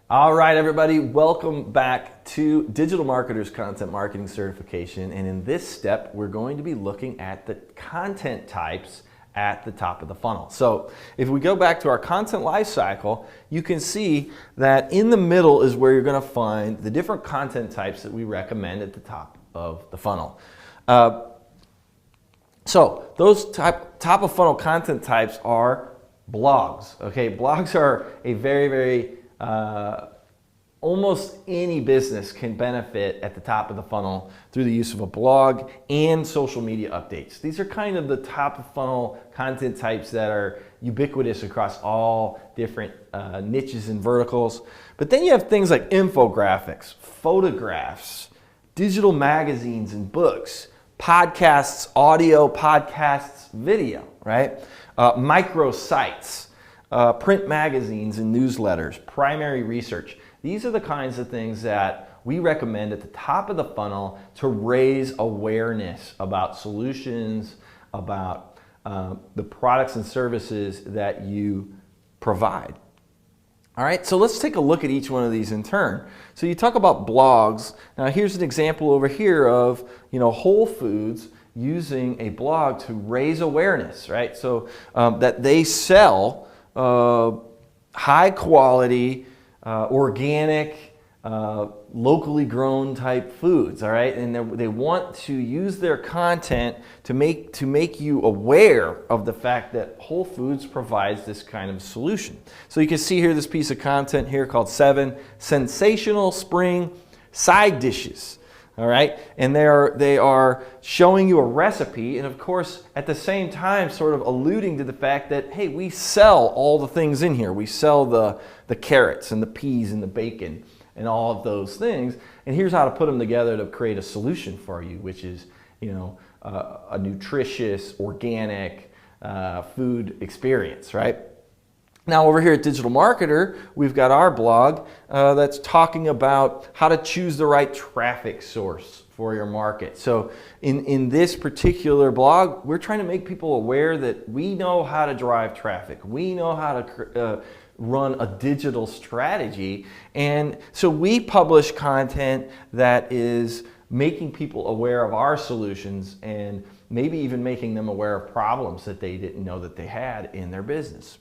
All right, everybody, welcome back to Digital Marketers Content Marketing Certification. And in this step, we're going to be looking at the content types at the top of the funnel. So if we go back to our content lifecycle, you can see that in the middle is where you're going to find the different content types that we recommend at the top of the funnel. So those top of funnel content types are blogs. Okay, blogs are a very almost any business can benefit at the top of the funnel through the use of a blog and social media updates. These are kind of the top of funnel content types that are ubiquitous across all different niches and verticals. But then you have things like infographics, photographs, digital magazines and books, podcasts, audio, podcasts, video, right? Microsites, print magazines and newsletters, primary research. These are the kinds of things that we recommend at the top of the funnel to raise awareness about solutions, about the products and services that you provide. All right, so let's take a look at each one of these in turn. So you talk about blogs. Now here's an example over here of, Whole Foods using a blog to raise awareness, right? So that they sell high quality, organic, locally grown type foods, all right? And they want to use their content to make you aware of the fact that Whole Foods provides this kind of solution. So you can see here this piece of content here called 7 Sensational Spring Side Dishes. All right, and they are showing you a recipe, and of course at the same time sort of alluding to the fact that, hey, we sell all the things in here. We sell the carrots and the peas and the bacon and all of those things, and here's how to put them together to create a solution for you, which is a nutritious, organic food experience, right? Now over here at Digital Marketer, we've got our blog that's talking about how to choose the right traffic source for your market. So in this particular blog, we're trying to make people aware that we know how to drive traffic. We know how to run a digital strategy. And so we publish content that is making people aware of our solutions and maybe even making them aware of problems that they didn't know that they had in their business.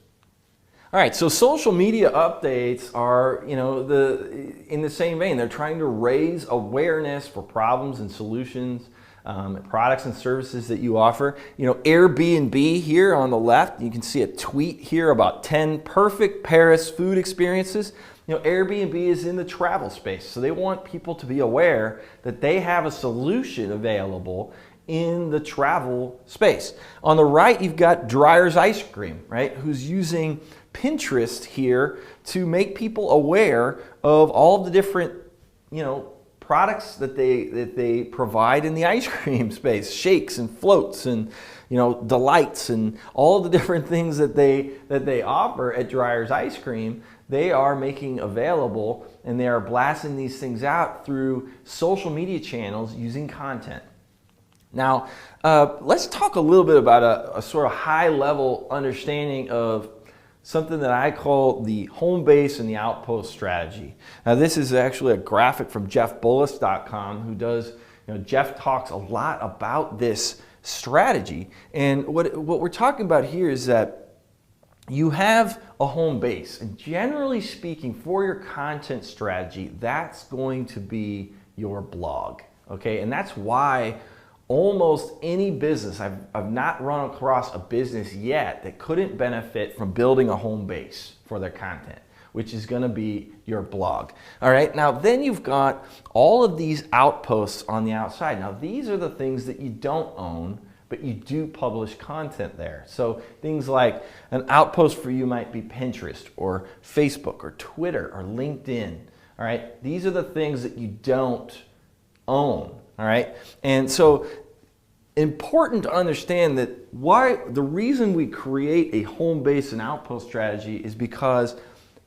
All right, so social media updates are, in the same vein. They're trying to raise awareness for problems and solutions, products and services that you offer. Airbnb here on the left, you can see a tweet here about 10 perfect Paris food experiences. Airbnb is in the travel space, so they want people to be aware that they have a solution available in the travel space. On the right, you've got Dreyer's Ice Cream, right, who's using Pinterest here to make people aware of all the different, products that they provide in the ice cream space, shakes and floats and, delights and all the different things that they offer at Dreyer's Ice Cream. They are making available, and they are blasting these things out through social media channels using content. Now, let's talk a little bit about a sort of high-level understanding of something that I call the home base and the outpost strategy. Now, this is actually a graphic from jeffbullis.com who does, Jeff talks a lot about this strategy. And what we're talking about here is that you have a home base, and generally speaking, for your content strategy, that's going to be your blog, okay? And that's why almost any business, I've not run across a business yet that couldn't benefit from building a home base for their content, which is going to be your blog. All right, now then you've got all of these outposts on the outside. Now these are the things that you don't own, but you do publish content there. So things like an outpost for you might be Pinterest or Facebook or Twitter or LinkedIn. All right, these are the things that you don't own. All right, and so important to understand that the reason we create a home base and outpost strategy is because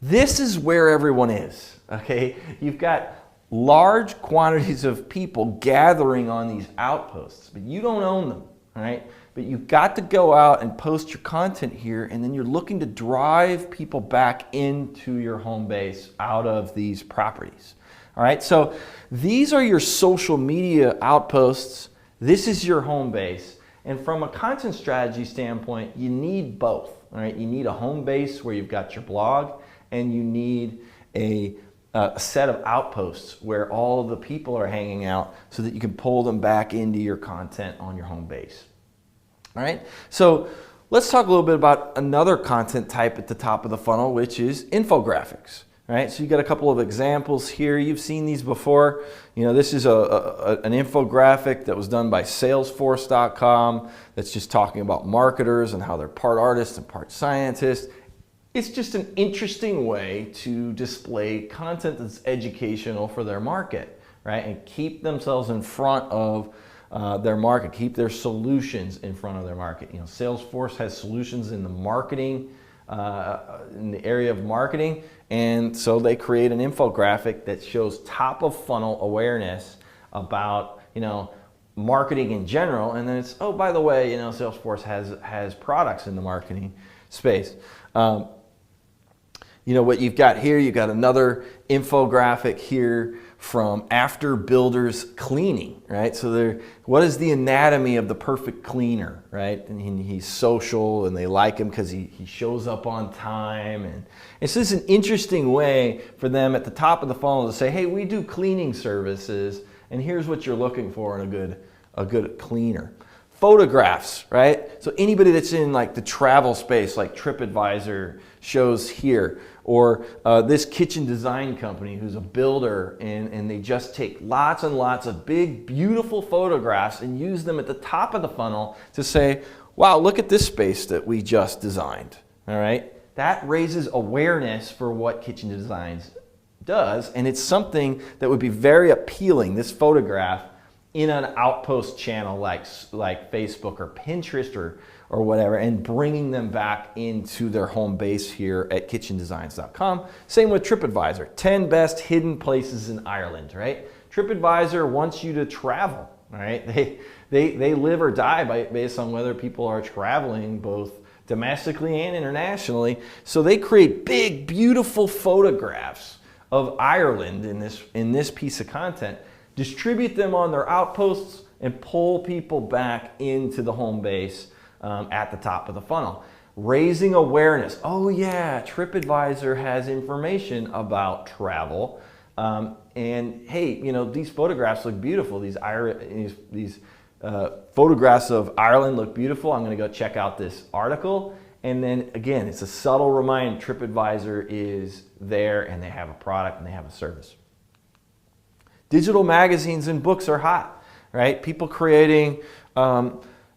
this is where everyone is, okay? You've got large quantities of people gathering on these outposts, but you don't own them, all right? but you've got to go out and post your content here, and then you're looking to drive people back into your home base out of these properties. All right, so these are your social media outposts. This is your home base. And from a content strategy standpoint, you need both. All right, you need a home base where you've got your blog, and you need a set of outposts where all of the people are hanging out so that you can pull them back into your content on your home base. All right, so let's talk a little bit about another content type at the top of the funnel, which is infographics. All right, so you got a couple of examples here. You've seen these before. You know, this is an infographic that was done by Salesforce.com that's just talking about marketers and how they're part artists and part scientists. It's just an interesting way to display content that's educational for their market, right? And keep themselves in front of their market, keep their solutions in front of their market. You know, Salesforce has solutions in the marketing, in the area of marketing, and so they create an infographic that shows top of funnel awareness about, you know, marketing in general, and then it's, oh, by the way, you know, Salesforce has products in the marketing space. You know what you've got here, you've got another infographic here from After Builders Cleaning, right? So what is the anatomy of the perfect cleaner, right? And he's social, and they like him because he shows up on time. And it's just an interesting way for them at the top of the funnel to say, hey, we do cleaning services, and here's what you're looking for in a good cleaner. Photographs, right? So anybody that's in like the travel space, like TripAdvisor shows here, or this kitchen design company who's a builder, and they just take lots and lots of big, beautiful photographs and use them at the top of the funnel to say, wow, look at this space that we just designed, all right? That raises awareness for what Kitchen Designs does, and it's something that would be very appealing, this photograph, in an outpost channel like Facebook or Pinterest or whatever, and bringing them back into their home base here at kitchendesigns.com. Same with TripAdvisor, 10 best hidden places in Ireland, right? TripAdvisor wants you to travel, right? They live or die based on whether people are traveling both domestically and internationally. So they create big, beautiful photographs of Ireland in this piece of content, distribute them on their outposts, and pull people back into the home base at the top of the funnel. Raising awareness. Oh yeah, TripAdvisor has information about travel. And hey, you know, these photographs look beautiful. These photographs of Ireland look beautiful. I'm gonna go check out this article. And then again, it's a subtle reminder, TripAdvisor is there, and they have a product and they have a service. Digital magazines and books are hot, right? People creating,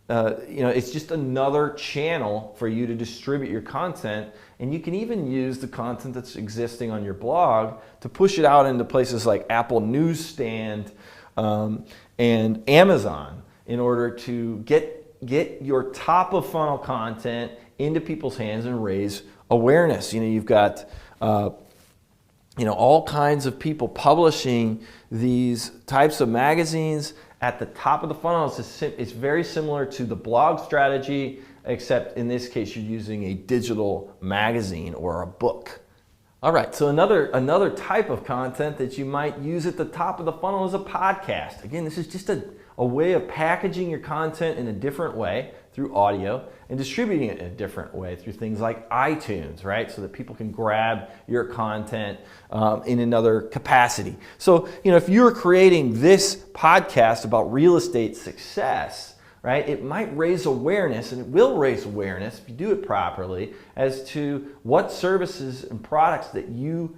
it's just another channel for you to distribute your content, and you can even use the content that's existing on your blog to push it out into places like Apple Newsstand and Amazon in order to get your top of funnel content into people's hands and raise awareness. You know, you've got all kinds of people publishing these types of magazines at the top of the funnel. It's very similar to the blog strategy, except in this case you're using a digital magazine or a book. All right, so another type of content that you might use at the top of the funnel is a podcast. Again, this is just a way of packaging your content in a different way through audio and distributing it in a different way through things like iTunes, right? So that people can grab your content in another capacity. So, you know, if you're creating this podcast about real estate success, right, it might raise awareness, and it will raise awareness if you do it properly, as to what services and products that you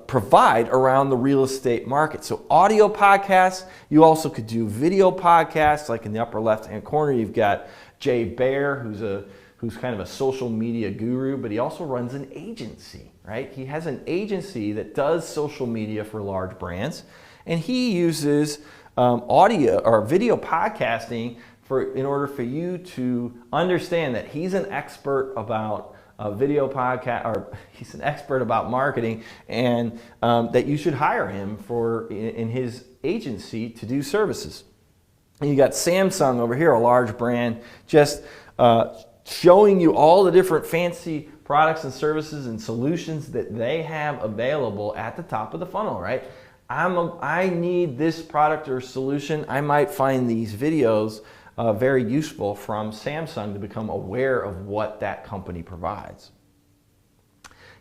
provide around the real estate market. So audio podcasts, you also could do video podcasts, like in the upper left-hand corner, you've got Jay Baer, who's kind of a social media guru, but he also runs an agency, right? He has an agency that does social media for large brands, and he uses audio or video podcasting in order for you to understand that he's an expert about video podcast, or he's an expert about marketing, and that you should hire him in his agency to do services. And you got Samsung over here, a large brand, just showing you all the different fancy products and services and solutions that they have available at the top of the funnel, right? I need this product or solution. I might find these videos very useful from Samsung to become aware of what that company provides.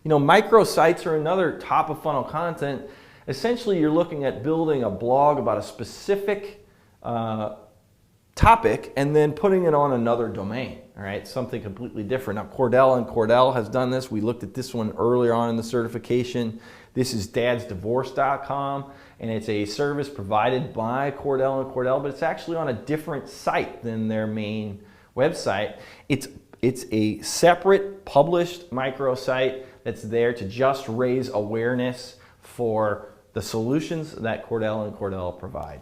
You know, microsites are another top of funnel content. Essentially, you're looking at building a blog about a specific topic and then putting it on another domain, all right? Something completely different. Now, Cordell has done this. We looked at this one earlier on in the certification. This is dadsdivorce.com, and it's a service provided by Cordell & Cordell, but it's actually on a different site than their main website. It's a separate published microsite that's there to just raise awareness for the solutions that Cordell & Cordell provide.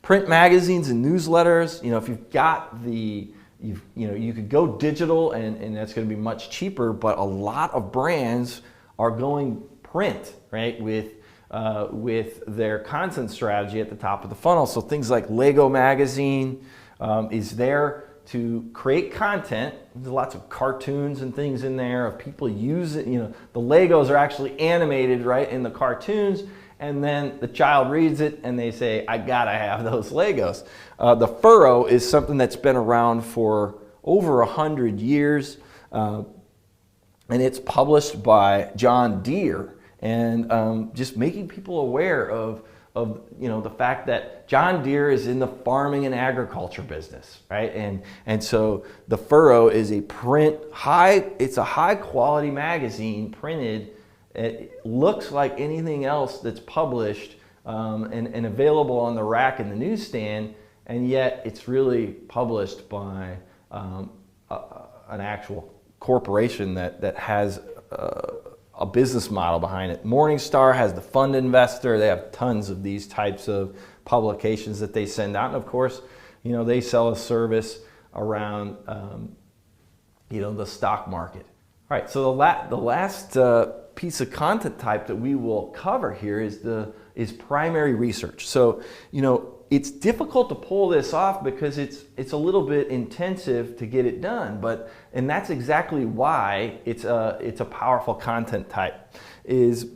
Print magazines and newsletters, you know, if you've got the, you could go digital and that's going to be much cheaper, but a lot of brands are going print, right, with their content strategy at the top of the funnel. So things like Lego Magazine is there to create content. There's lots of cartoons and things in there of people using, you know, the Legos are actually animated, right, in the cartoons, and then the child reads it and they say, I gotta have those Legos. The furrow is something that's been around for over 100 years. And it's published by John Deere, and just making people aware of the fact that John Deere is in the farming and agriculture business, right? And so the Furrow is a it's a high quality magazine printed. It looks like anything else that's published and available on the rack in the newsstand, and yet it's really published by an actual corporation that has a business model behind it. Morningstar has the Fund Investor. They have tons of these types of publications that they send out. And of course, you know, they sell a service around, the stock market. All right, so the last piece of content type that we will cover here is primary research. So, you know, it's difficult to pull this off because it's a little bit intensive to get it done, and that's exactly why it's a powerful content type, is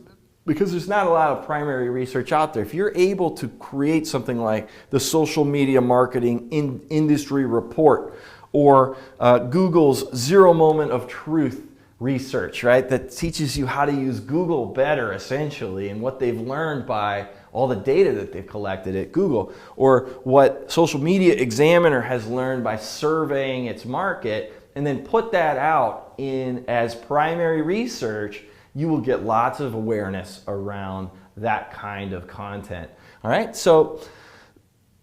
because there's not a lot of primary research out there. If you're able to create something like the social media marketing industry report or Google's 0 moment of truth research, right, that teaches you how to use Google better essentially and what they've learned by all the data that they've collected at Google, or what Social Media Examiner has learned by surveying its market, and then put that out in as primary research, you will get lots of awareness around that kind of content. All right, so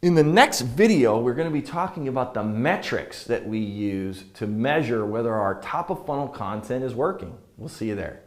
in the next video, we're going to be talking about the metrics that we use to measure whether our top of funnel content is working. We'll see you there.